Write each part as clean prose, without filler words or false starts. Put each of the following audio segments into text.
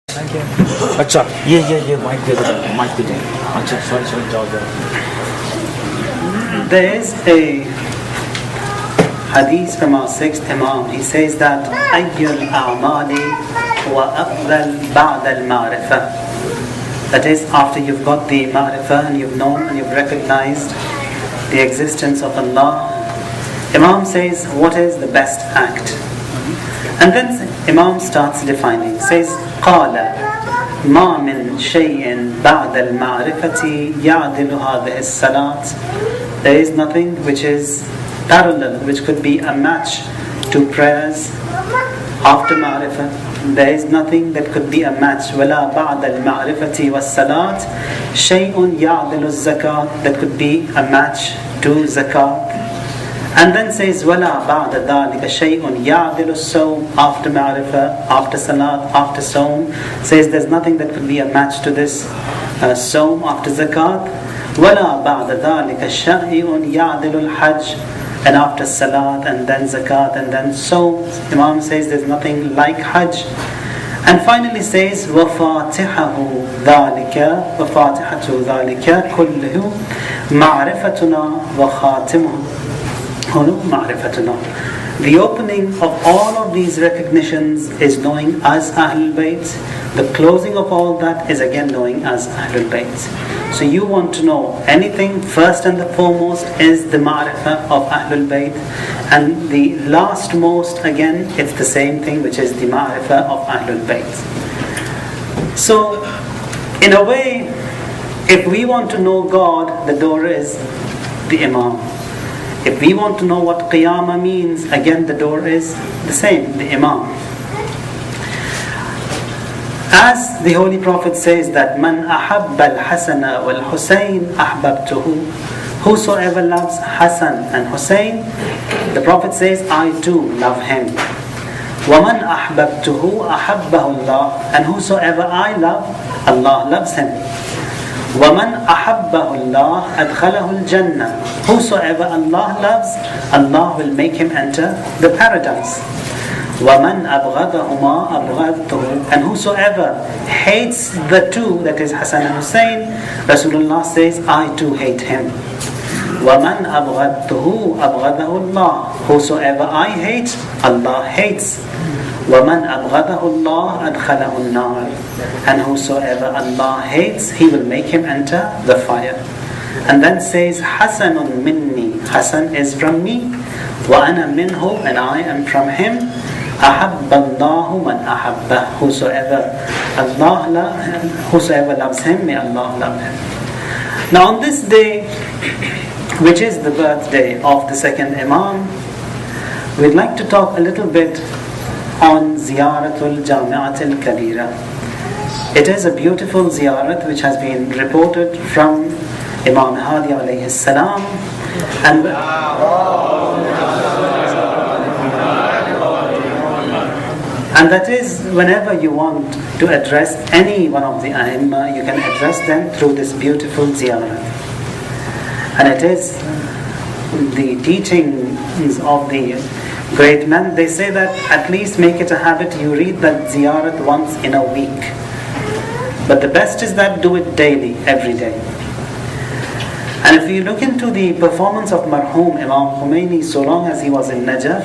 Thank you. अच्छा ये mic दे दो माइक दे दो अच्छा sorry जाओ There is a hadith from our sixth Imam. He says that ayyul a'mali wa afdal ba'da al-ma'rifah. That is, after you've got the ma'rifah and you've known and you've recognized the existence of Allah, Imam says, what is the best act? And then Imam starts defining. Says, قال ما من شيء بعد المعرفة يعدل هذه الصلاة. There is nothing which is parallel, which could be a match to prayers after ma'rifah. There is nothing that could be a match. ولا بعد المعرفة والصلاة شيء يعدل الزكاة. That could be a match to zakat. And then says ولا بعد ذلك شيء يعدل الصوم. After ma'rifah, after salat, after saum, says there's nothing that could be a match to this saum after zakat. ولا بعد ذلك شيء يعدل الحج. And after salat and then zakat and then saum, Imam says there's nothing like hajj. And finally says وفاتحه ذلك وفاتحة ذلك كله معرفتنا وخاتمه معرفتنا. The opening of all of these recognitions is knowing as Ahlul Bayt. The closing of all that is again knowing as Ahlul Bayt. So you want to know anything, first and the foremost is the ma'rifah of Ahlul Bayt, and the last most again it's the same thing, which is the ma'rifah of Ahlul Bayt. So in a way, if we want to know God, the door is the Imam. If we want to know what Qiyamah means, again the door is the same, the Imam. As the Holy Prophet says that Man ahabba al-Hasana wal-Husayn ahbabtuhu. Whosoever loves Hassan and Hussein, the Prophet says, I too love him. وَمَنْ أَحْبَبْتُهُ أَحَبَّهُ اللَّهُ. And whosoever I love, Allah loves him. وَمَنْ أَحَبَّهُ اللَّهُ أَدْخَلَهُ الْجَنَّةِ. Whosoever Allah loves, Allah will make him enter the paradise. وَمَنْ أَبْغَضَهُمَا أَبْغَضْتُهُ. And whosoever hates the two, that is Hassan and Hussein, Rasulullah says, I too hate him. وَمَنْ أَبْغَضْتُهُ أَبْغَضَهُ اللَّهُ. Whosoever I hate, Allah hates. وَمَنْ أَبْغَضَهُ اللَّهُ أَدْخَلَهُ النَّارِ. And whosoever Allah hates, He will make him enter the fire. And then says, حَسَنٌ مِنِّي. Hasan is from me. وَأَنَا مِنْهُ. And I am from him. أَحَبَّ اللَّهُ مَنْ أَحَبَّهُ. Whosoever loves him, may Allah love him. Now on this day, which is the birthday of the second Imam, we'd like to talk a little bit on Ziyaratul Jami'atul Kabira. It is a beautiful ziyarat which has been reported from Imam Hadi alayhi salam, and that is whenever you want to address any one of the Aimma, you can address them through this beautiful ziyarat. And it is the teachings of the great men. They say that at least make it a habit, you read that ziyarat once in a week. But the best is that do it daily, every day. And if you look into the performance of Marhum Imam Khomeini, so long as he was in Najaf,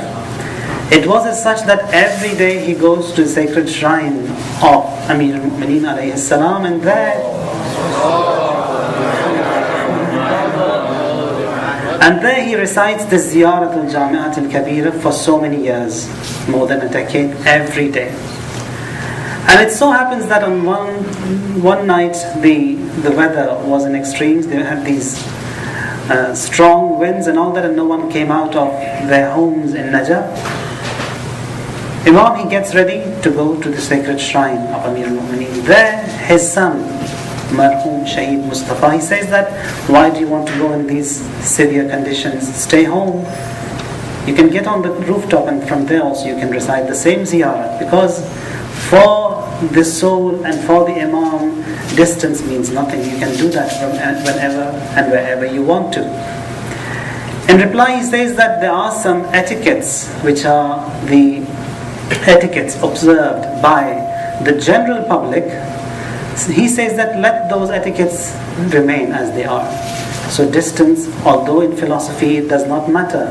it was as such that every day he goes to the sacred shrine of Amir al-Mu'mineen alayhi salam, and there he recites the Ziyarat al-Jami'at al-Kabira for so many years, more than a decade, every day. And it so happens that on one night the weather was in extremes. They had these strong winds and all that, and no one came out of their homes in Najaf. Imam, he gets ready to go to the sacred shrine of Amir al-Mu'mineen. There, his son, Marhum Shaheed Mustafa, he says that, why do you want to go in these severe conditions? Stay home. You can get on the rooftop, and from there also you can recite the same ziyarat, because for the soul and for the Imam, distance means nothing. You can do that from whenever and wherever you want to. In reply, he says that there are some etiquettes which are the etiquettes observed by the general public, he says that let those etiquettes remain as they are. So distance, although in philosophy it does not matter,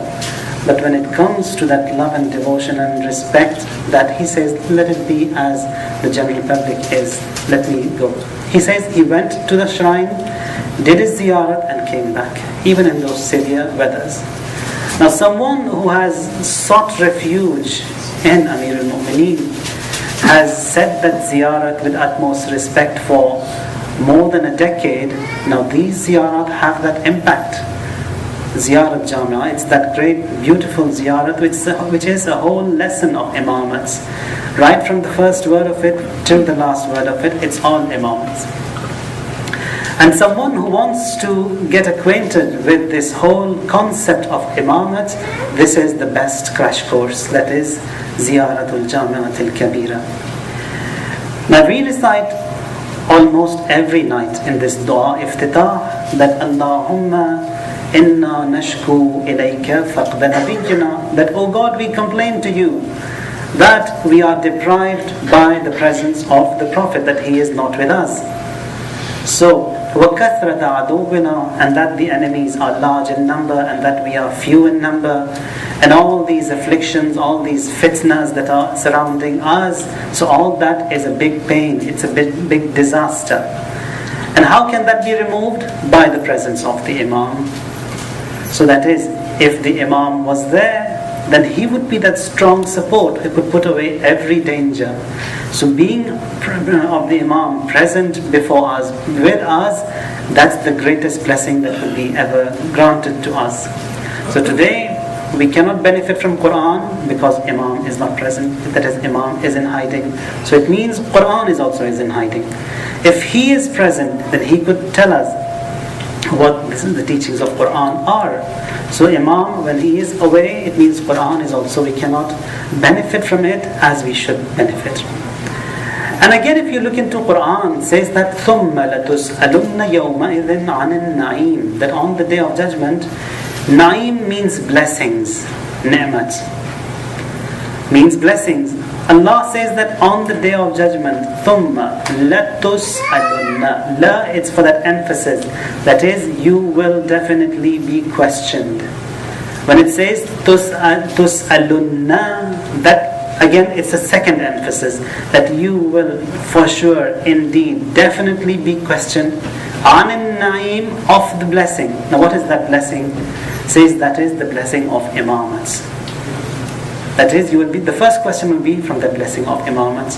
but when it comes to that love and devotion and respect, that he says, let it be as the general public is, let me go. He says he went to the shrine, did his ziyarat and came back, even in those severe weathers. Now someone who has sought refuge in Amir al-Mu'mineen has said that ziyarat with utmost respect for more than a decade. Now these ziyarat have that impact. Ziyarat Jamia, it's that great beautiful ziyarat which is a whole lesson of imamats. Right from the first word of it till the last word of it, it's all imamats. And someone who wants to get acquainted with this whole concept of imamat, this is the best crash course, that is Ziyaratul Jami'atul Kabira. Now we recite almost every night in this dua iftitah that Allahumma inna nashku ilayka faqda nabiyyina, that oh God, we complain to you that we are deprived by the presence of the Prophet, that he is not with us. So وَكَثْرَةَ عَدُوِّنَا, and that the enemies are large in number and that we are few in number, and all these afflictions, all these fitnas that are surrounding us. So all that is a big pain, it's a big disaster. And how can that be removed? By the presence of the Imam. So that is, if the Imam was there, then he would be that strong support who could put away every danger. So being of the Imam present before us, with us, that's the greatest blessing that will be ever granted to us. So today we cannot benefit from Quran because Imam is not present, that is, Imam is in hiding. So it means Quran is also in hiding. If he is present, then he could tell us what the teachings of Quran are. So Imam, when he is away, it means Quran is also, we cannot benefit from it as we should benefit. And again, if you look into Quran, it says that ثُمَّ لَتُسْأَلُنَّ يَوْمَئِذٍ عَنِ النَّعِيمِ, that on the day of judgment, Naim means blessings, ni'mat means blessings. Allah says that on the day of judgment, ثُمَّ لَتُسْأَلُنَّ, la, it's for that emphasis, that is, you will definitely be questioned. When it says تُسْأَلُنَّ, that again it's a second emphasis, that you will for sure, indeed, definitely be questioned عَنِ النَّعِيمِ, of the blessing. Now what is that blessing? It says that is the blessing of imamats. That is, you will be, the first question will be from the blessing of imamats.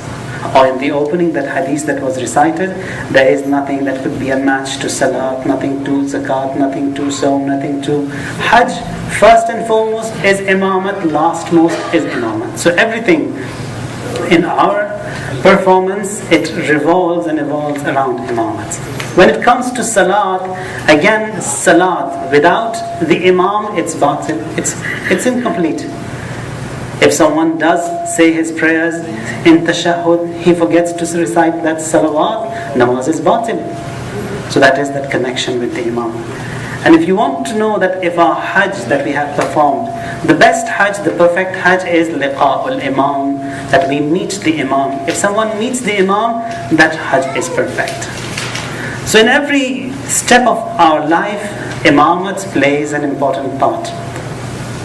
Or in the opening, that hadith that was recited, there is nothing that could be a match to salat, nothing to zakat, nothing to sawm, nothing to hajj. First and foremost is imamat, last most is imamat. So everything in our performance, it revolves and evolves around imamat. When it comes to salat, again, salat without the imam, it's batil, it's incomplete. If someone does say his prayers in tashahhud, he forgets to recite that salawat, namaz is batil. So that is that connection with the imam. And if you want to know that if our hajj that we have performed, the best hajj, the perfect hajj is liqa'ul imam, that we meet the imam. If someone meets the imam, that hajj is perfect. So in every step of our life, imamat plays an important part.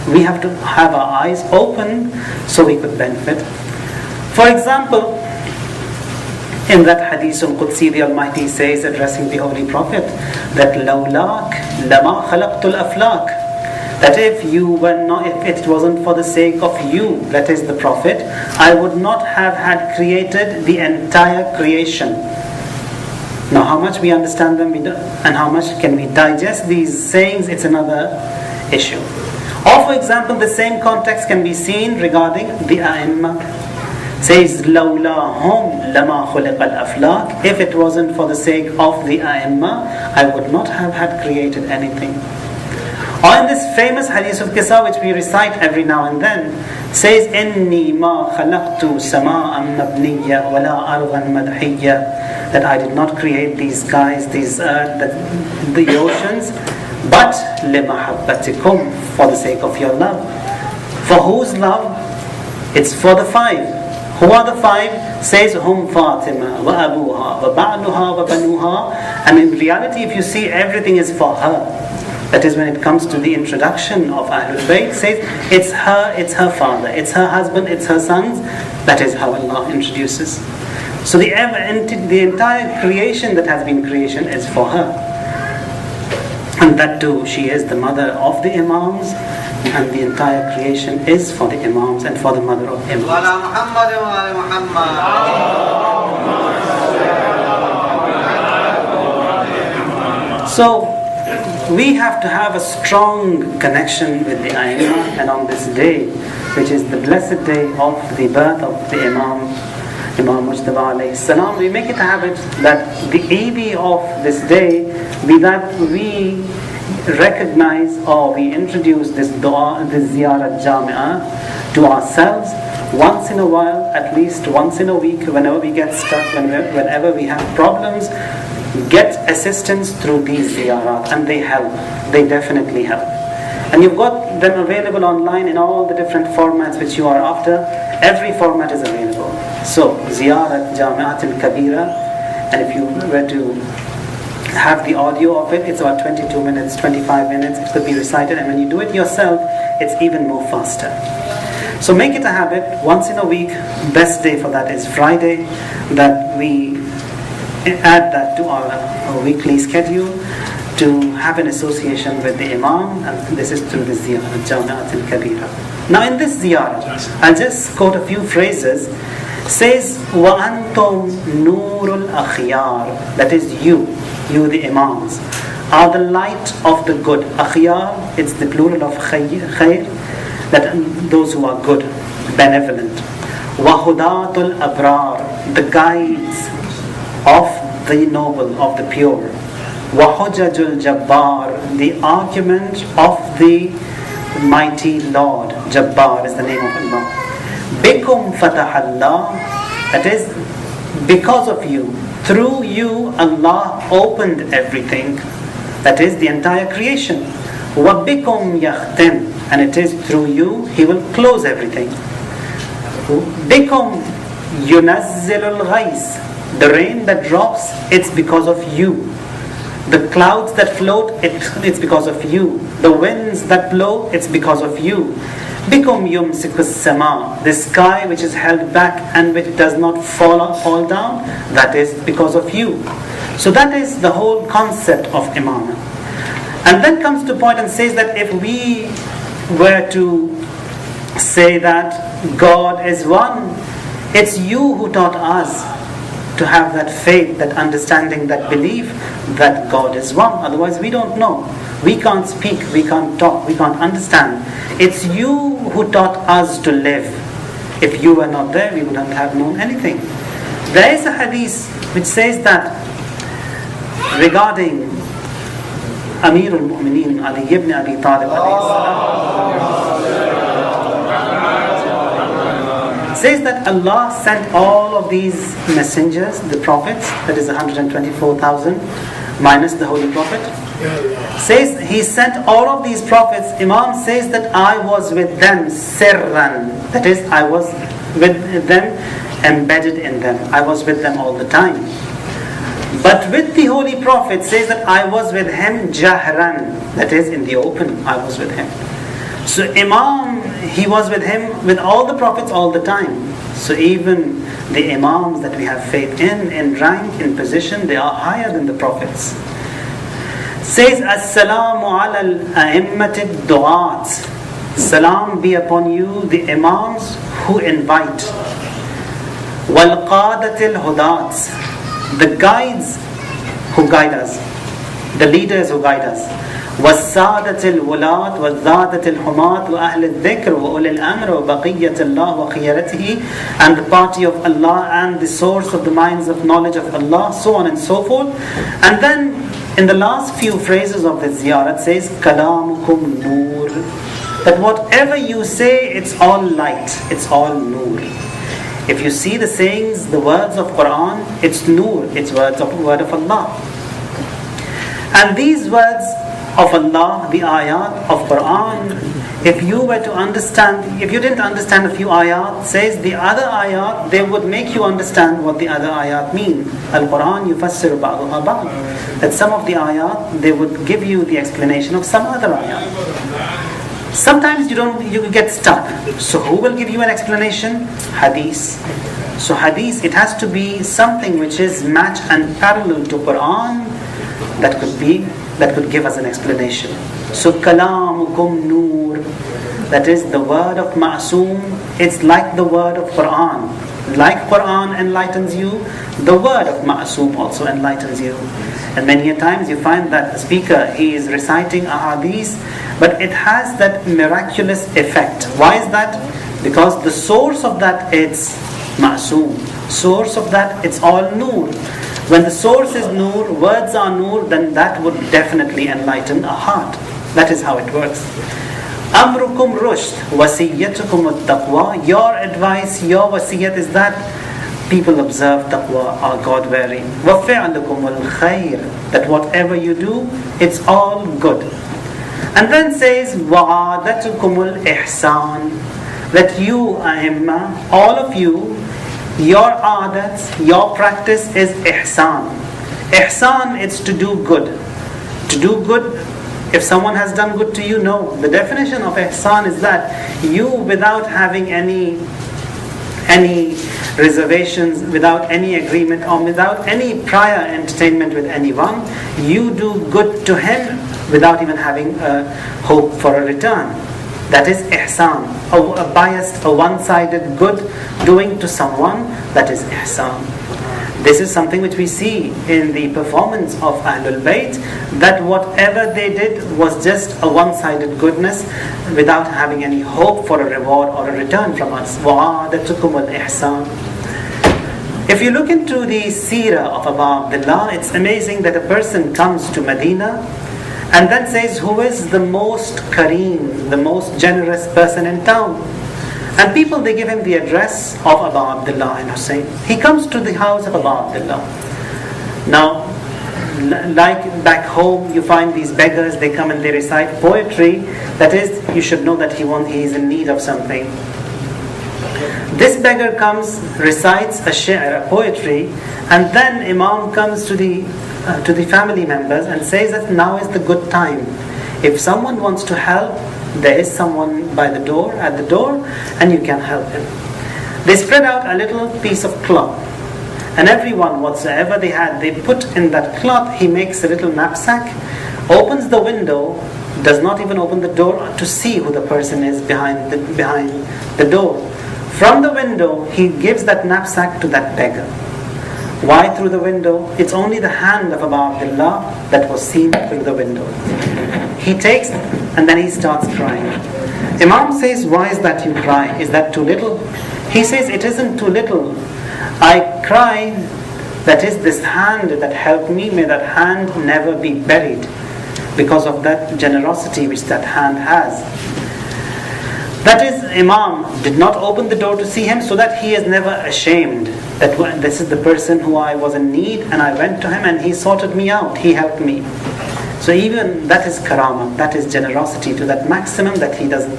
We have to have our eyes open so we could benefit. For example, in that hadith al-Qudsi, the Almighty says, addressing the Holy Prophet, that لَوْلَاكَ لَمَا خَلَقْتُ الْأَفْلَاكَ, that if it wasn't for the sake of you, that is the Prophet, I would not have had created the entire creation. Now how much we understand them and how much can we digest these sayings, it's another issue. Or for example, the same context can be seen regarding the A'imma. Says, لَوْلَاهُمْ لَمَا خُلِقَ الْأَفْلَاكِ, if it wasn't for the sake of the A'imma, I would not have had created anything. Or in this famous hadith of Qissa, which we recite every now and then, says, إِنِّي مَا خَلَقْتُ سَمَاءً مَبْنِيًّا وَلَا أَرْضًا مَدْحِيًّا, that I did not create these skies, these earth, the oceans, but لِمَحَبَّتِكُمْ, for the sake of your love. For whose love? It's for the five. Who are the five? Says Hum Fatima wa Abuha wa Ba'luha wa Banuha. And in reality, if you see, everything is for her. That is, when it comes to the introduction of Ahlul Bayt, says it's her father, it's her husband, it's her sons. That is how Allah introduces. So the entire creation that has been creation is for her. And that too, she is the mother of the Imams, and the entire creation is for the Imams and for the mother of Imams. So we have to have a strong connection with the Aimah, and on this day, which is the blessed day of the birth of the Imam Mujtaba alayhi salam, we make it a habit that the EB of this day be that we recognize or we introduce this dua, this ziyarat jami'ah to ourselves once in a while, at least once in a week, whenever we get stuck, whenever we have problems. Get assistance through these ziyarat, and they help. They definitely help. And you've got them available online in all the different formats which you are after. Every format is available. So, ziyarat Jami'at al-Kabira, and if you were to have the audio of it, it's about 22 minutes, 25 minutes. It could be recited, and when you do it yourself, it's even more faster. So make it a habit, once in a week. Best day for that is Friday, that we add that to our weekly schedule to have an association with the Imam, and this is through the ziyarat Jami'at al-Kabira. Now in this ziyarat, I'll just quote a few phrases. Says وَأَنْتُمْ نُورُ الْأَخْيَارِ, that is you the Imams, are the light of the good. Akhyar, it's the plural of khair, that those who are good, benevolent. وَهُدَاةُ الْأَبْرَارِ, the guides of the noble, of the pure. وَحُجَّجُ الْجَبَّارِ, the argument of the mighty Lord. Jabbar is the name of Allah. Bikum fatah Allah, that is, because of you, through you, Allah opened everything. That is the entire creation. وَبِكُمْ يَخْتِمْ, and it is through you He will close everything. بِكُمْ يُنَزِّلُ الْغَيْثِ, the rain that drops, it's because of you. The clouds that float, it's because of you. The winds that blow, it's because of you. Bikum yumsiku sama, the sky which is held back and which does not fall down, that is because of you. So that is the whole concept of imamah. And then comes to point and says that if we were to say that God is one, it's you who taught us to have that faith, that understanding, that belief that God is one. Otherwise we don't know. We can't speak, we can't talk, we can't understand. It's you who taught us to live. If you were not there, we wouldn't have known anything. There is a hadith which says that regarding Amir al-Mu'mineen Ali ibn Abi Talib alayhi salam, says that Allah sent all of these messengers, the prophets, that is 124,000 minus the Holy Prophet. Says He sent all of these prophets. Imam says that I was with them sirran, that is, I was with them, embedded in them. I was with them all the time. But with the Holy Prophet says that I was with him jahran, that is, in the open, I was with him. So Imam, he was with him, with all the prophets all the time. So even the Imams that we have faith in rank, in position, they are higher than the prophets. Says As-salamu ala al-a'immati du'at, salam be upon you, the Imams who invite. Wal-qadati al-hudat, the guides who guide us, the leaders who guide us. وَالسَّادَةِ الْوُلَاةِ وَالذَّادَةِ الْحُمَاةِ وَأَهْلِ الذِّكْرِ وَأُولِي الْأَمْرِ وَبَقِيَّةِ اللَّهِ وَخِيَرَتِهِ, and the party of Allah and the source of the minds of knowledge of Allah, so on and so forth. And then in the last few phrases of the ziyarat says كَلَامُكُمْ نُور, that whatever you say, it's all light, it's all nur. If you see the sayings, the words of Quran, it's nur, it's word of Allah. And these words of Allah, the ayat of Quran, If you were to understand, if you didn't understand a few ayat, says the other ayat, they would make you understand what the other ayat mean. Al-Quran yufassiru ba'daha ba'd. That some of the ayat, they would give you the explanation of some other ayat. Sometimes you get stuck. So who will give you an explanation? Hadith. So hadith, it has to be something which is match and parallel to Quran that could give us an explanation. So kalamukum nur, that is the word of Ma'soom, it's like the word of Quran. Like Quran enlightens you, the word of Ma'soom also enlightens you. And many a times you find that the speaker, he is reciting a hadith, but it has that miraculous effect. Why is that? Because the source of that is Ma'soom. Source of that, it's all nur. When the source is nur, words are nur, then that would definitely enlighten a heart. That is how it works. Amrukum rushd, wasiyyatukum at-taqwa. Your advice, your wasiyat is that people observe taqwa, are God-wearing. وَفِعْلُكُمُ الْخَيْرِ, that whatever you do, it's all good. And then says, وَعَادَتُكُمُ الْإِحْسَانِ, that you, A'imma, all of you, your adats, your practice is ihsan. Ihsan is to do good. To do good, if someone has done good to you, no. The definition of ihsan is that you, without having any reservations, without any agreement, or without any prior entertainment with anyone, you do good to him without even having a hope for a return. That is ihsan, a biased, a one-sided good doing to someone, that is ihsan. This is something which we see in the performance of Ahlul Bayt, that whatever they did was just a one-sided goodness without having any hope for a reward or a return from us. وَعَادَتُكُمُ الْإِحْسَانِ. If you look into the seerah of Abu Abdullah, it's amazing that a person comes to Medina and then says, who is the most kareem, the most generous person in town? And people, they give him the address of Abu Abdullah and Hussein. He comes to the house of Abu Abdullah. Now, like back home, you find these beggars, they come and they recite poetry. That is, you should know that he is in need of something. This beggar comes, recites a shi'r, a poetry, and then Imam comes to the family members and says that now is the good time. If someone wants to help, there is someone by the door, at the door, and you can help him. They spread out a little piece of cloth, and everyone, whatsoever they had, they put in that cloth. He makes a little knapsack, opens the window, does not even open the door to see who the person is behind the door. From the window, he gives that knapsack to that beggar. Why through the window? It's only the hand of Abu Abdullah that was seen through the window. He takes it and then he starts crying. Imam says, why is that you cry? Is that too little? He says, it isn't too little. I cry, that is this hand that helped me, may that hand never be buried because of that generosity which that hand has. That is, Imam did not open the door to see him so that he is never ashamed that this is the person who I was in need and I went to him and he sorted me out, he helped me. So even that is karama, that is generosity to that maximum that he doesn't.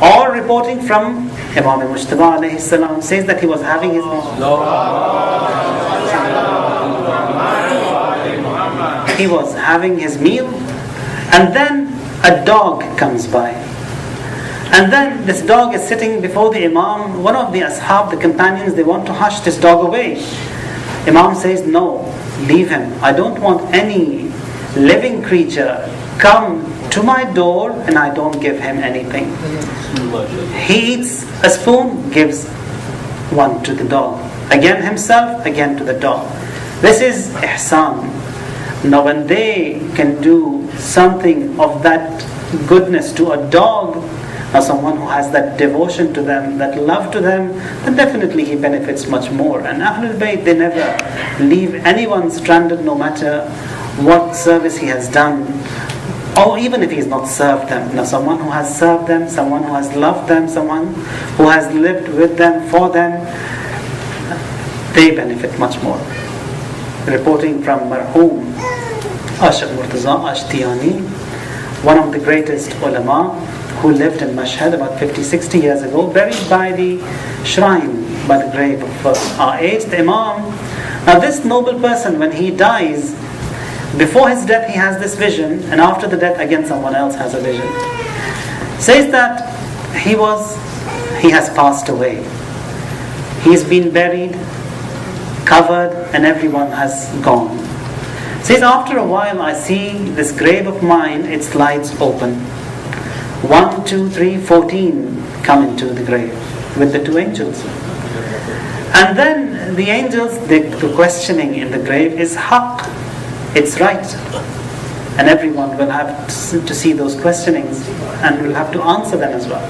Or reporting from Imam Mujtaba alayhi salam says that he was having his meal and then a dog comes by. And then this dog is sitting before the Imam. One of the ashab, the companions, they want to hush this dog away. Imam says, no, leave him. I don't want any living creature come to my door and I don't give him anything. He eats a spoon, gives one to the dog. Again himself, again to the dog. This is ihsan. Now when they can do something of that goodness to a dog, or someone who has that devotion to them, that love to them, then definitely he benefits much more. And Ahlul Bayt, they never leave anyone stranded no matter what service he has done, or even if he has not served them. Now someone who has served them, someone who has loved them, someone who has lived with them, for them, they benefit much more. Reporting from Marhum Ashaq Murtaza Ashtiyani, one of the greatest ulama, who lived in Mashhad about 50-60 years ago, buried by the shrine, by the grave of our eighth Imam. Now this noble person, when he dies, before his death he has this vision, and after the death again someone else has a vision. Says that he has passed away. He's been buried, covered, and everyone has gone. Says after a while I see this grave of mine, it slides open. 1, 2, 3, 14 come into the grave with the two angels. And then the angels, the questioning in the grave is haqq, it's right. And everyone will have to see those questionings and will have to answer them as well.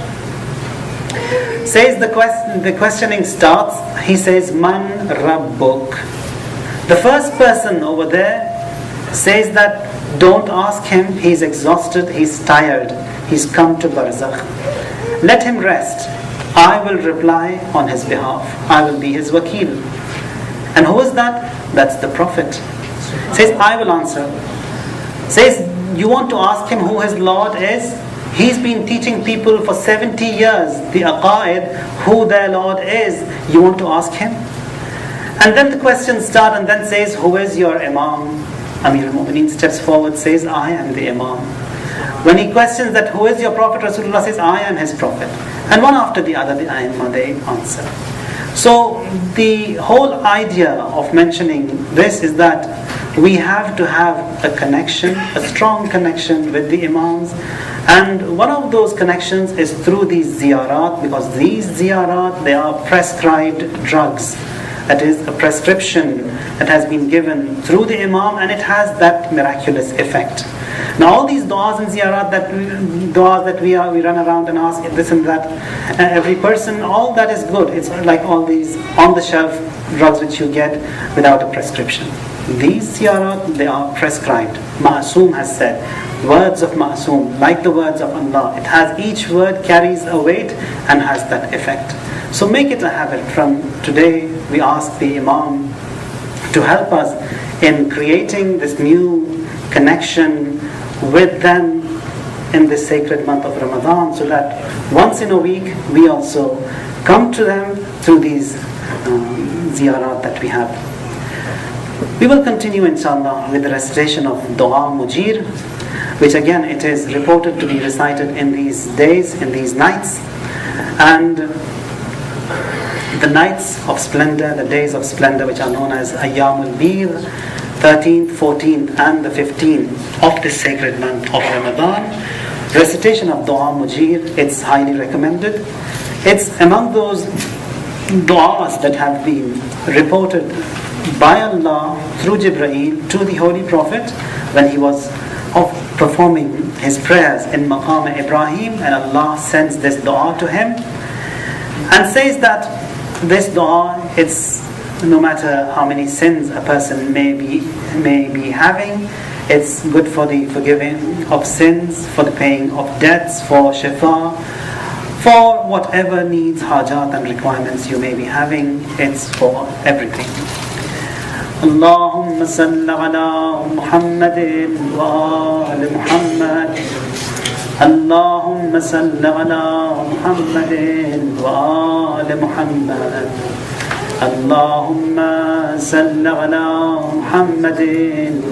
Says the questioning starts, he says, Man Rabbuk. The first person over there says that don't ask him, he's exhausted, he's tired, he's come to Barzakh. Let him rest. I will reply on his behalf. I will be his wakil. And who is that? That's the Prophet. Says, I will answer. Says, you want to ask him who his Lord is? He's been teaching people for 70 years, the aqaid, who their Lord is. You want to ask him? And then the questions start and then says, who is your Imam? Amir al-Mu'mineen steps forward, says, I am the Imam. When he questions that who is your Prophet, Rasulullah says, I am his Prophet. And one after the other, the Aimma, they answer. So the whole idea of mentioning this is that we have to have a connection, a strong connection with the Imams. And one of those connections is through these ziyarat, because these ziyarat, they are prescribed drugs. That is a prescription that has been given through the Imam, and it has that miraculous effect. Now all these du'as and ziyarat that we run around and ask this and that, every person, all that is good. It's like all these on-the-shelf drugs which you get without a prescription. These ziyarat, they are prescribed. Ma'asum has said, words of Ma'asum, like the words of Allah. It has, each word carries a weight and has that effect. So make it a habit. From today, we ask the Imam to help us in creating this new connection with them in this sacred month of Ramadan, so that once in a week we also come to them through these ziyarat that we have. We will continue inshallah with the recitation of Dua Mujir, which again it is reported to be recited in these days, in these nights. And the nights of splendor, the days of splendor, which are known as Ayyamul Bid, 13th, 14th and the 15th of this sacred month of Ramadan. Recitation of Dua Mujir, it's highly recommended. It's among those du'as that have been reported by Allah through Jibreel to the Holy Prophet when he was performing his prayers in Maqam Ibrahim, and Allah sends this dua to him and says that this dua, it's no matter how many sins a person may be having, it's good for the forgiving of sins, for the paying of debts, for shifa, for whatever needs, hajat and requirements you may be having. It's for everything. اللهم صل على محمد وآل محمد اللهم صل على محمد وآل محمد اللهم صل على محمد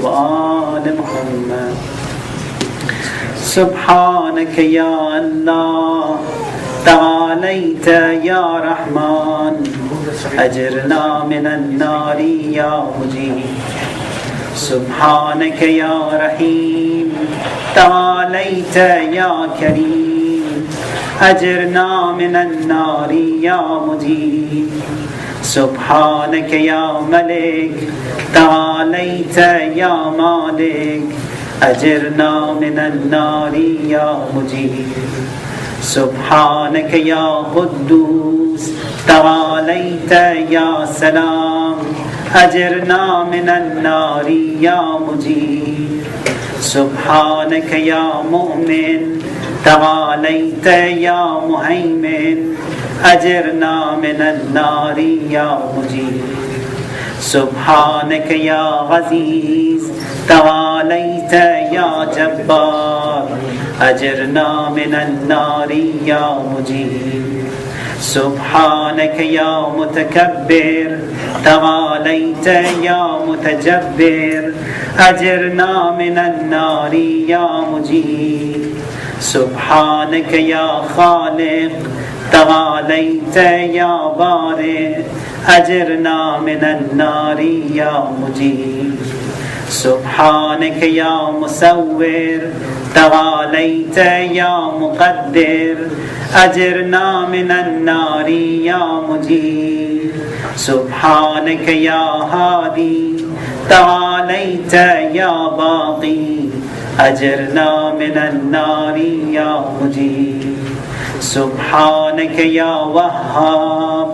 وآل محمد سبحانك يا الله تعاليت يا رحمن أجرنا من النار يا مجيب سبحانك يا رحيم تعاليت يا كريم أجرنا من النار يا مجيب سبحانك يا ملك تعاليت يا مالك أجرنا من النار يا مجيب سبحانك يا قدوس تعاليت يا سلام أجرنا من النار يا مجيب سبحانك يا مؤمن تعاليت يا مهيمن أجرنا من النار يا مجيب سبحانك يا عزيز تعاليت يا جبار أجرنا من النار يا مجيب سبحانك يا متكبر تعاليت يا متجبر أجرنا من النار يا مجيب سبحانك يا خالق تعاليت يا بارئ أجرنا من النار يا مجيب سبحانك يا مصور تعاليت يا مقدر أجرنا من النار يا مجيب سبحانك يا هادي تعاليت يا باقي أجرنا من النار يا مجيب سبحانك يا وهاب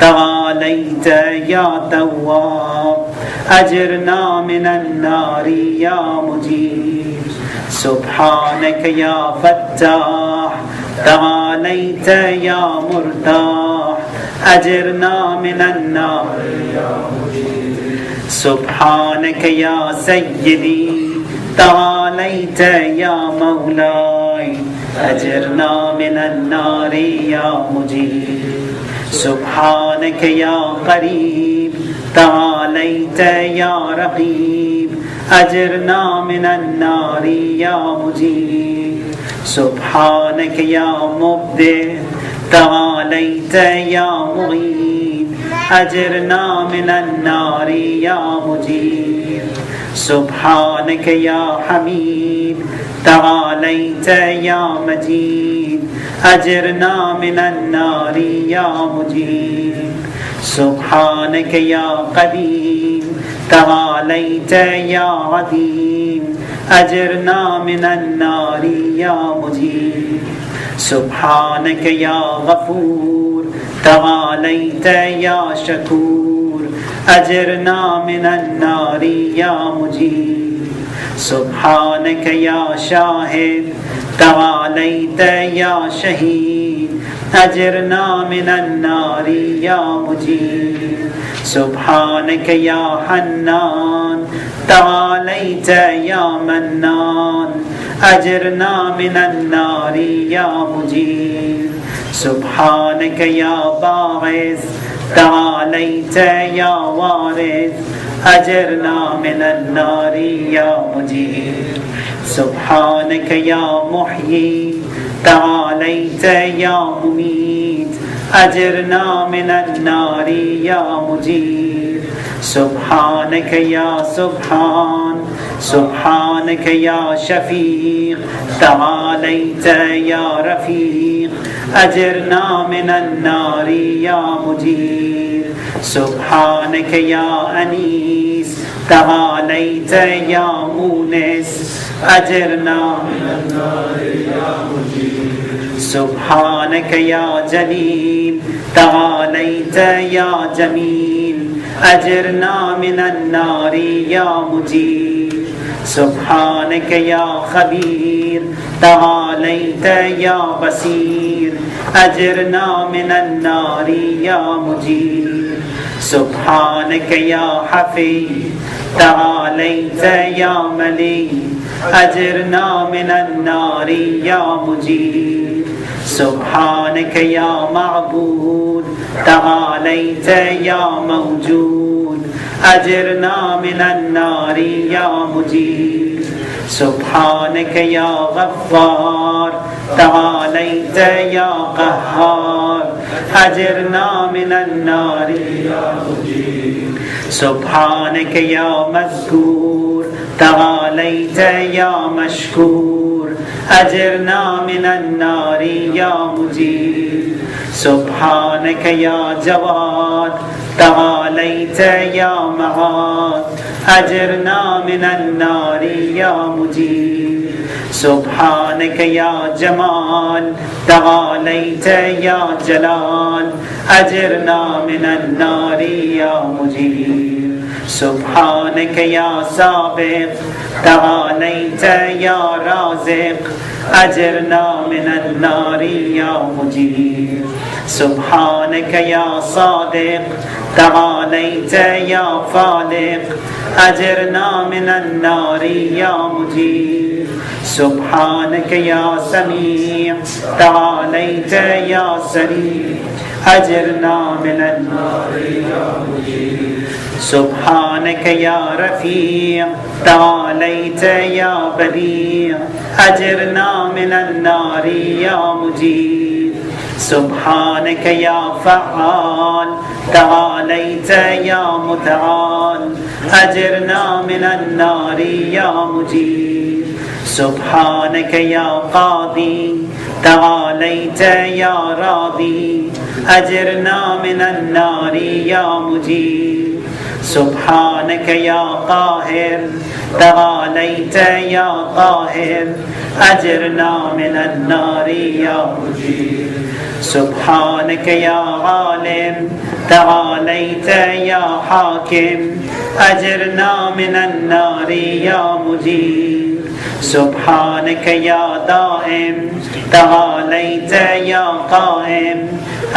تعاليت يا تواب أجرنا من النار يا مجيب سبحانك يا فتاح تعاليت يا مرتاح أجرنا من النار يا مجيب سبحانك يا سيدي تعاليت يا مولاي أجرنا من النار يا مجيب سبحانك يا قريب تعاليت يا رقيب أجرنا من النار يا مجيب سبحانك يا مبدع تعاليت يا مغيث أجرنا من النار يا مجيب سبحانك يا حميد تعاليت يا مجيد أجرنا من النار يا مجيب سبحانك يا قديم تعاليت يا عديم أجرنا من النار يا مجيب سبحانك يا غفور تعاليت يا شكور أجرنا من النار يا مجيب سبحانك يا شاهد تعاليت يا شهيد أجرنا من النار يا مجيب سبحانك يا حنان تعاليت يا منان أجرنا من النار يا مجيب سبحانك يا باعث تعاليت يا وارث أجرنا من النار يا مجيب سبحانك يا محيي تعاليت يا مميت أجرنا من النار يا مجيب سبحانك يا سبحان سبحانك يا شفيق تعاليت يا رفيق أجرنا من النار يا مجيب سبحانك يا أنيس تعاليت يا مونس أجرنا من النار يا مجيب سبحانك يا جليل تعاليت يا جميل أجرنا من النار يا مجيب سبحانك يا خبير تعاليت يا بصير أجرنا من النار يا مجيب سبحانك يا حفي تعاليت يا ملي أجرنا من النار يا مجيب سبحانك يا معبود تعاليت يا موجود أجرنا من النار يا مجيب سبحانك يا غفار تعاليت يا قهار أجرنا من النار يا مجيب سبحانك يا مذكور تعاليت يا مشكور أجرنا من النار يا مجيب سبحانك يا جواد تعاليت يا معاد أجرنا من النار يا مجيب سبحانك يا جمال تعاليت يا جلال أجرنا من النار يا مجيب سبحانك يا سابق تعاليت يا رازق أجرنا من النار يا مجيب سبحانك يا صادق تعاليت يا فالق أجرنا من النار يا مجيب سبحانك يا سميع تعاليت يا سريع أجرنا من النار يا مجيب سبحانك يا رفيع تعاليت يا بديع أجرنا من النار يا مجيب سبحانك يا فعال تعاليت يا متعال أجرنا من النار يا مجيب سبحانك يا قاضي تعاليت يا راضي أجرنا من النار يا مجيب سبحانك يا قاهر تعاليت يا قاهر أجرنا من النار يا مجيب سبحانك يا عالم تعاليت يا حاكم أجرنا من النار يا مجيب سبحانك يا دائم تعاليت يا قائم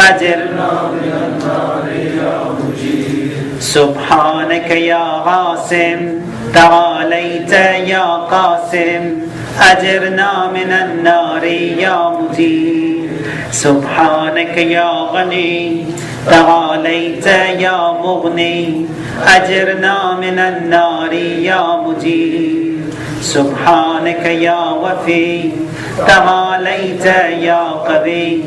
أجرنا من النار يا مجيب سبحانك يا عاصم تعاليت يا قاسم أجرنا من النار يا مجيب سبحانك يا غني تعاليت يا مغني أجرنا من النار يا مجيب سبحانك يا وفي تعاليت يا قوي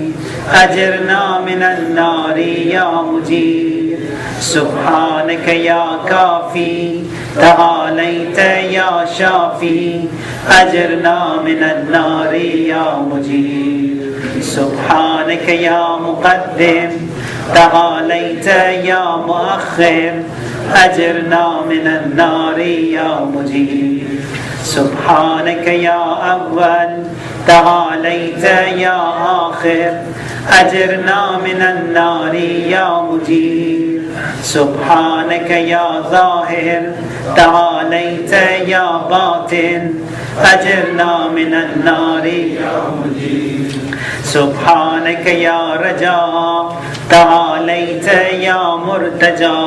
أجرنا من النار يا مجيب سبحانك يا كافي تعاليت يا شافي أجرنا من النار يا مجيب سبحانك يا مقدم تعاليت يا مؤخر أجرنا من النار يا مجيب سبحانك يا أول تعاليت يا آخر أجرنا من النار يا مجيب سبحانك يا ظاهر تعاليت يا باطن أجرنا من النار يا مجيب سبحانك يا رجاء تعاليت يا مرتجى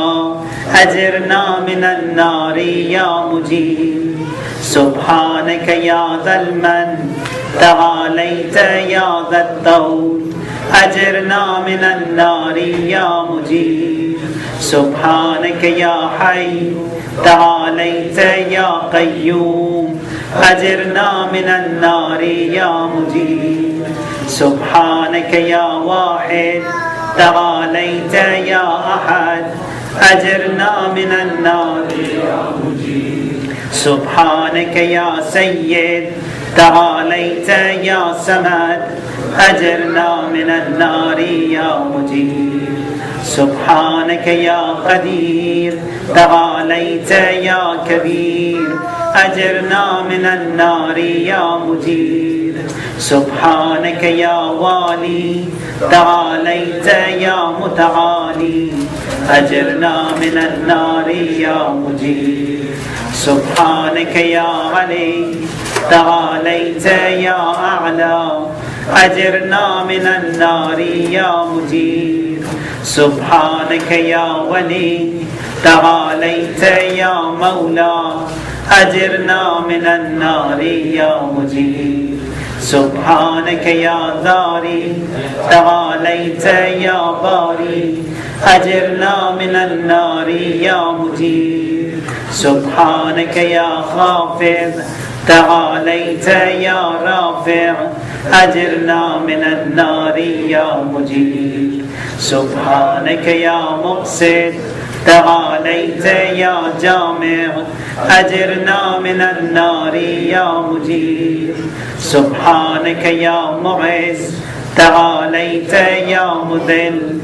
أجرنا من النار يا مجيب سبحانك يا ذا المن تعاليت يا ذا الطول أجرنا من النار يا مجيب سبحانك يا حي تعاليت يا قيوم أجرنا من النار يا مجيب سبحانك يا واحد تعاليت يا أحد أجرنا من النار يا مجيب سبحانك يا سيد تعاليت يا سمد أجرنا من النار يا مجيب سبحانك يا قدير تعاليت يا كبير أجرنا من النار يا مجيب سبحانك يا والي تعاليت يا متعالي أجرنا من النار يا مجيب سبحانك يا علي تعاليت يا أعلى أجرنا من النار يا مجيب سبحانك يا ولي تعاليت يا مولى أجرنا من النار يا مجيب سبحانك يا ذاري تعاليت يا باري أجرنا من النار يا مجيب سبحانك يا خافض تعاليت يا رافع أجرنا من النار يا مجيب سبحانك يا مقسط تعاليت يا جامع أجرنا من النار يا مجيب سبحانك يا معز تعاليت يا مذل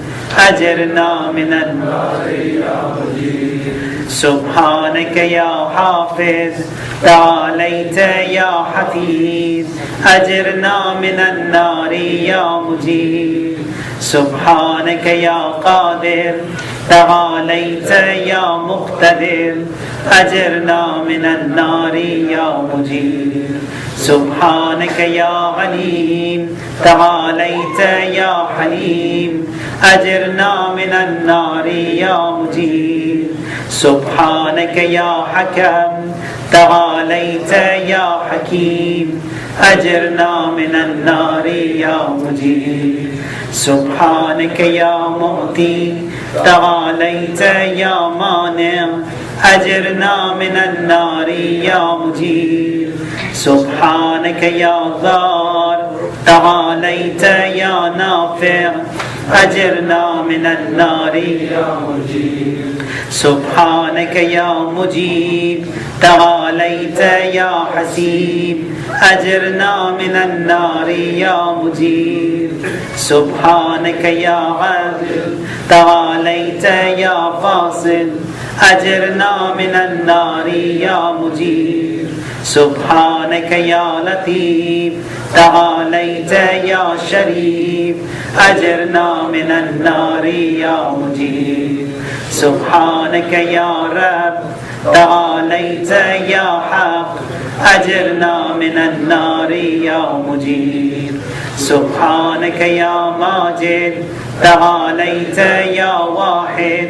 أجرنا من النار يا مجيب سبحانك يا حافظ تعاليت يا حفيظ أجرنا من النار يا مجيب سبحانك يا قادر تعاليت يا مقتدر أجرنا من النار يا مجير سبحانك يا عليم تعاليت يا حليم أجرنا من النار يا مجير سبحانك يا حكم تعاليت يا حكيم أجرنا من النار يا مجير سبحانك يا معطي تعاليت يا مانع أجرنا من النار يا مجير سبحانك يا ضار تعاليت يا نافع أجرنا من النار يا مجير سبحانك يا مجيب تعاليت يا حسيب أجرنا من النار يا مجير سبحانك يا عدل تعاليت يا فاصل أجرنا من النار يا مجير سبحانك يا لطيف تعاليت يا شريف أجرنا من النار يا مجير سبحانك يا رب تعاليت يا حق أجرنا من النار يا مجير سبحانك يا ماجد تعاليت يا واحد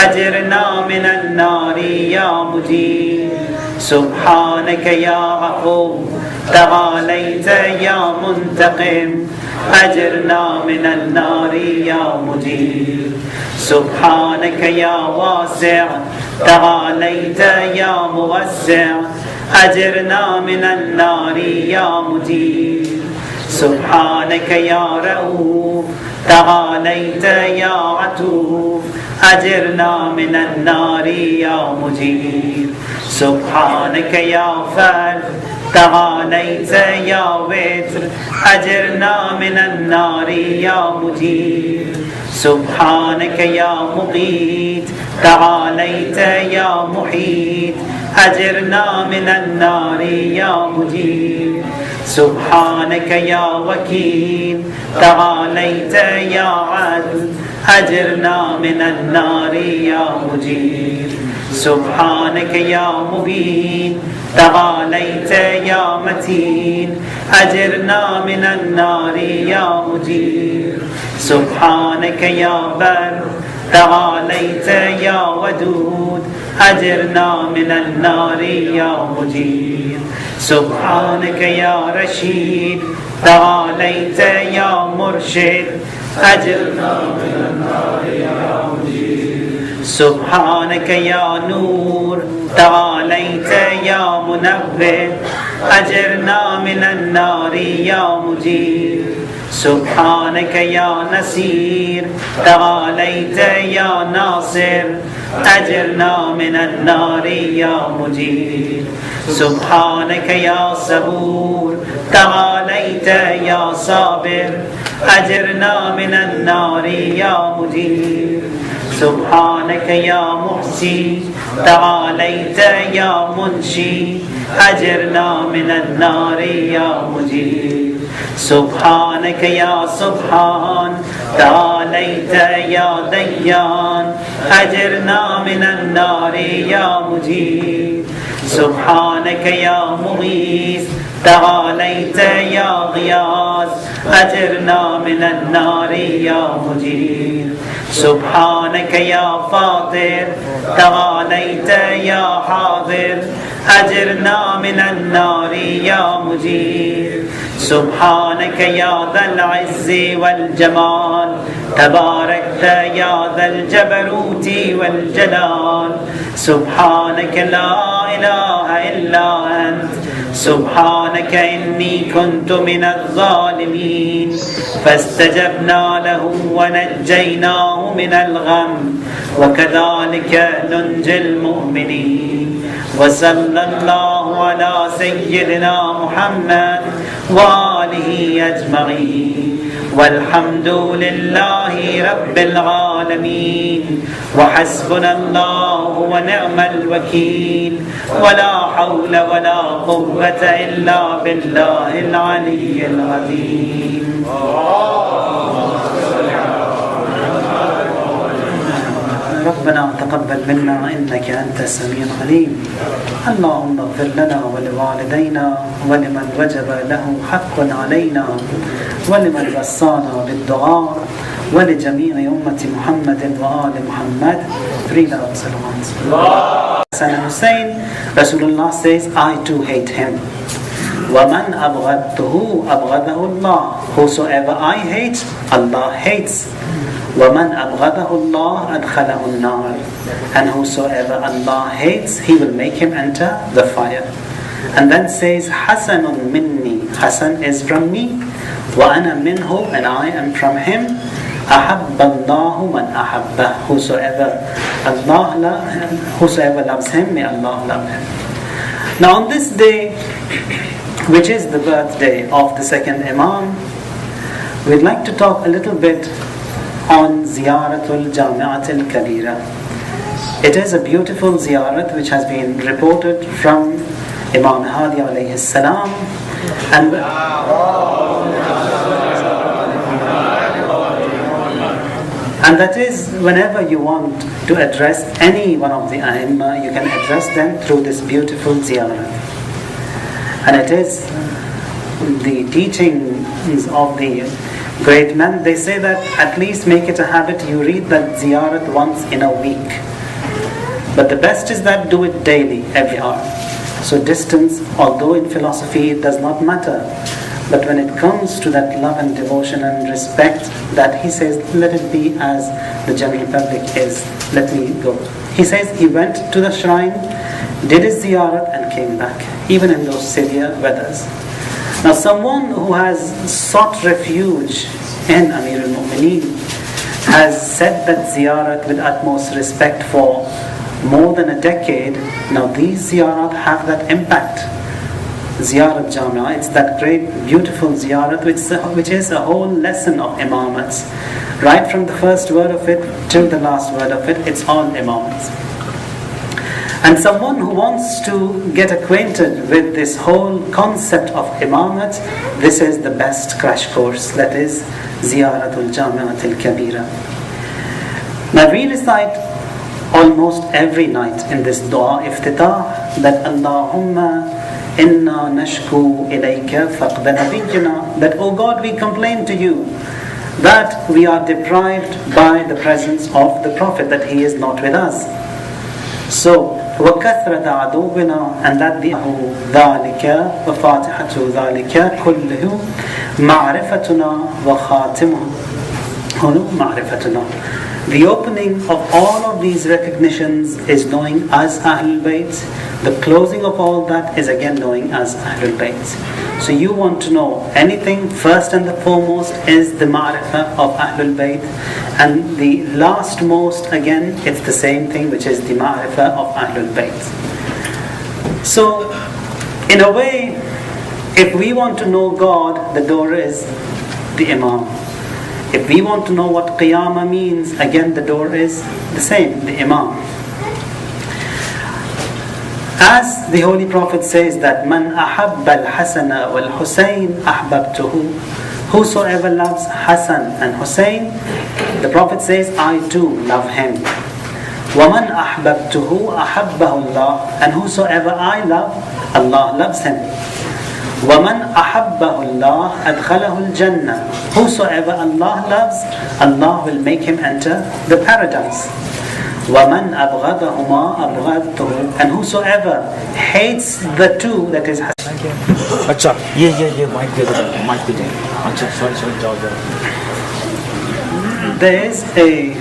أجرنا من النار يا مجير سبحانك يا عفو تعاليت يا منتقم أجرنا من النار يا مجير سبحانك يا واسع تعاليت يا موسع أجرنا من النار يا مجير سبحانك يا رؤوف تعاليت يا عتوف أجرنا من النار يا مجير سبحانك يا فرد تعاليت يا وتر أجرنا من النار يا مجير سبحانك يا مقيت تعاليت يا محيط أجرنا من النار يا مجير سبحانك يا وكيل تعاليت يا عدل أجرنا من النار يا مجير سبحانك يا مبين تعاليت يا متين أجرنا من النار يا مجير سبحانك يا بر تعاليت يا ودود أجرنا من النار يا مجير سبحانك يا رشيد تعاليت يا مرشد أجرنا من النار يا مجير سبحانك يا نور تعاليت يا منور أجرنا من النار يا مجير سبحانك يا نصير تعاليت يا ناصر أجرنا من النار يا مجير سبحانك يا صبور تعاليت يا صابر أجرنا من النار يا مجير سبحانك يا محسي تعاليت يا منشي أجرنا من النار يا مجير سبحانك يا سبحان تعاليت يا ديان أجرنا من النار يا مجير سبحانك يا مغيث تعاليت يا غياث أجرنا من النار يا مجير سبحانك يا فاطر تعاليت يا حاضر أجرنا من النار يا مجير سبحانك يا ذا العز والجمال تباركت يا ذا الجبروت والجلال سبحانك لا إله إلا أنت سبحانك إني كنت من الظالمين فاستجبنا له ونجيناه من الغم وكذلك ننجي المؤمنين وصلى الله على سيدنا محمد وآله أجمعين والحمد لله رب العالمين وحسبنا الله ونعم الوكيل ولا حول ولا قوة إلا بالله العلي العظيم. ربنا تقبل منا إنك أنت السميع العليم اللهم اغفر لنا ولوالدينا ولمن وجب له حق علينا ولمن وصانا بالدعاء ولجميع أمة محمد وآل محمد. Read out Salawat. Hassan and Hussein, Rasulullah says, I too hate him. وَمَنْ أَبْغَدْتُهُ أَبْغَدَهُ اللَّهُ. Whosoever I hate, Allah hates. وَمَنْ أَبْغَدَهُ اللَّهُ أَدْخَلَهُ النَّارِ. And whosoever Allah hates, He will make him enter the fire. And then says, حَسَنٌ مِنِّي. Hasan is from me. وَأَنَا مِنْهُ. And I am from him. أَحَبَّ اللَّهُ مَنْ أَحَبَّهُ. Whosoever loves him, may Allah love him. Now on this day, which is the birthday of the second Imam, we'd like to talk a little bit on Ziyaratul Jami'atul Kabira. It is a beautiful ziyarat which has been reported from Imam Hadi alayhi salam, and that is whenever you want to address any one of the Aimma, you can address them through this beautiful ziyarat. And it is the teachings of the great men. They say that at least make it a habit, you read that ziyarat once in a week. But the best is that do it daily, every hour. So distance, although in philosophy it does not matter, but when it comes to that love and devotion and respect, that he says, let it be as the general public is, let me go. He says he went to the shrine, did his ziyarat and came back, even in those severe weathers. Now someone who has sought refuge in Amir al-Mu'mineen has said that ziyarat with utmost respect for more than a decade. Now these ziyarat have that impact. Ziyarat Jamia, it's that great beautiful ziyarat which is a whole lesson of imamats. Right from the first word of it till the last word of it, it's all imamats. And someone who wants to get acquainted with this whole concept of imamat, this is the best crash course, that is Ziyaratul Jami'atul Kabira. Now we recite almost every night in this dua iftitah that Allahumma inna nashku ilayka faqda nabiyyina, that oh God, we complain to you that we are deprived by the presence of the Prophet, that he is not with us. So وَكَثْرَةَ عَدُوِّنَا, and that the ذَلِكَ وَفَاتِحَةُ ذَلِكَ كُلِّهُ مَعْرِفَتُنَا وَخَاتِمُهُ مَعْرِفَتُنَا. The opening of all of these recognitions is knowing as Ahlul Bayt. The closing of all that is again knowing as Ahlul Bayt. So you want to know anything, first and the foremost is the ma'rifah of Ahlul Bayt. And the last most, again, it's the same thing, which is the ma'rifah of Ahlul Bayt. So, in a way, if we want to know God, the door is the Imam. If we want to know what Qiyamah means, again the door is the same, the Imam. As the Holy Prophet says that Man ahabba al-Hasana wal-Husayn ahbabtuhu. Whosoever loves Hassan and Hussein, the Prophet says, I too love him. وَمَنْ أَحْبَبْتُهُ أَحَبَّهُ اللَّهُ. And whosoever I love, Allah loves him. وَمَنْ أَحَبَّهُ اللَّهُ أَدْخَلَهُ الْجَنَّةِ. Whosoever Allah loves, Allah will make him enter the paradise. وَمَنْ أَبْغَضَهُمَا أَبْغَضْتُهُ. And whosoever hates the two, that is Hassan. अच्छा ये mic दे दो, mic दे दो. अच्छा sorry जाओ. There is a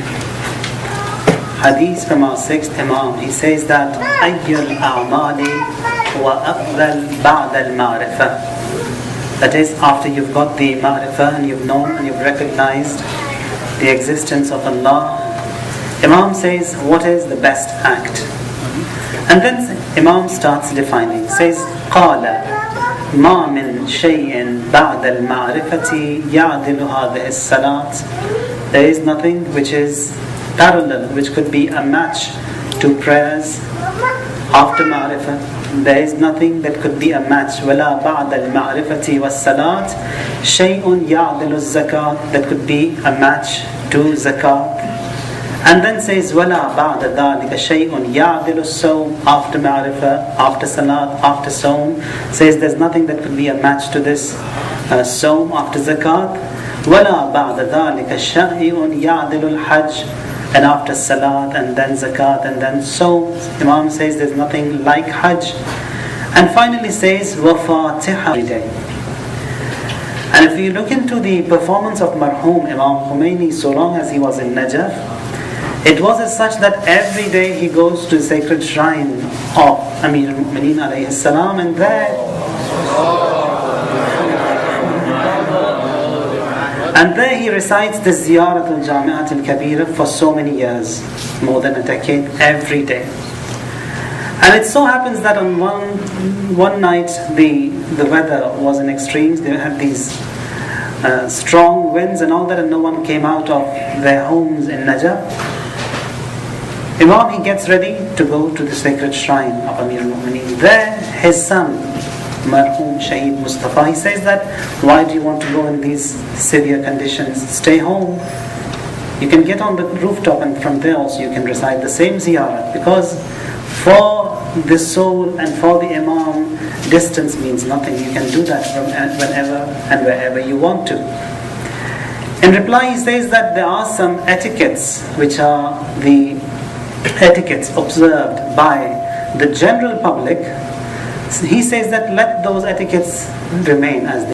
hadith from our sixth Imam. He says that أَيُّ الْأَعْمَالِ وَأَفْضَلْ بَعْدَ الْمَعْرِفَةِ. That is, after you've got the ma'rifah and you've known and you've recognized the existence of Allah, Imam says, what is the best act? And then Imam starts defining. Says, قَالَ مَا مِنْ شَيْءٍ بَعْدَ الْمَعْرِفَةِ يَعْدِلُ هَذِهِ الصَّلَاةِ. There is nothing which is parallel, which could be a match to prayers after ma'rifah. There is nothing that could be a match. وَلَا بَعْدَ الْمَعْرِفَةِ وَالصَّلَاةِ شَيْءٌ يَعْدِلُ الزَّكَاةِ. That could be a match to zakat. And then says, وَلَا بَعْدَ ذَلِكَ شَيْءٌ يَعْدِلُ الصَّوْمِ, after Ma'rifah, after Salat, after Sawm. Says there's nothing that could be a match to this Sawm after Zakat. وَلَا بَعْدَ ذَلِكَ شَيْءٌ يَعْدِلُ الْحَجِّ, and after Salat and then Zakat and then Sawm. Imam says there's nothing like Hajj. And finally says, وَفَاتِحَةً every day. And if you look into the performance of Marhum Imam Khomeini, so long as he was in Najaf, it was as such that every day he goes to the sacred shrine of Amir al-Mu'mineen alayhi salam, and there he recites the Ziyarat al-Jami'at al-Kabira for so many years, more than a decade, every day. And it so happens that on one night the weather was in extremes. They had these strong winds and all that, and no one came out of their homes in Najaf. Imam, he gets ready to go to the sacred shrine of Amir al-Mu'mineen. There, his son, Marhum Shaheed Mustafa, he says that, why do you want to go in these severe conditions? Stay home. You can get on the rooftop, and from there also you can recite the same ziyarat, because for the soul and for the Imam, distance means nothing. You can do that from whenever and wherever you want to. In reply, he says that there are some etiquettes which are the etiquettes observed by the general public. He says that let those etiquettes remain as they